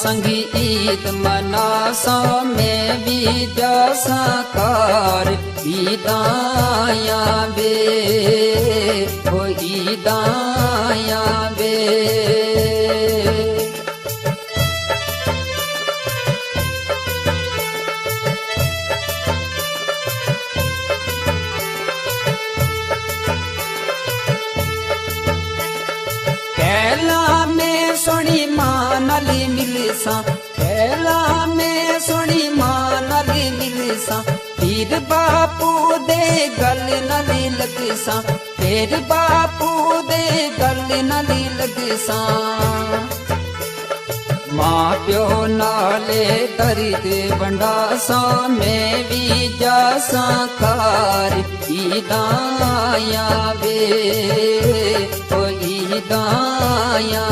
संगीत मनासा में भी जसा कार ईदाया बे वो ईदाया बे कैला में सोनी मानली मिलसा कैला में सोनी मानली मिलसा फिर बापू दे गल नली लगसा फिर बापू दे गल नली लगसा माँ प्यो नाले दर्द बंडासा में भी जासा कार ईदाया बे ओ ईदाया